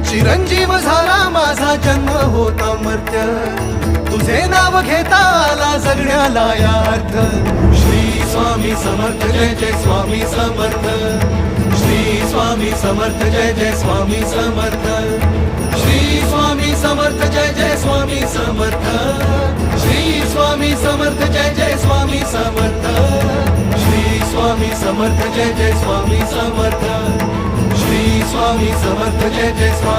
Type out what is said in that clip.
चिरंजीव झाला माझा जन्म होता मर्त्य, तुझे नाव घेता आला जगण्याला यार्थ. श्री स्वामी समर्थ जय जय स्वामी समर्थ, श्री स्वामी समर्थ जय जय स्वामी समर्थ, श्री स्वामी समर्थ जय जय स्वामी समर्थ, श्री स्वामी समर्थ जय जय स्वामी समर्थ, श्री स्वामी समर्थ जय जय स्वामी समर्थ, श्री स्वामी समर्थ जय जय स्वामी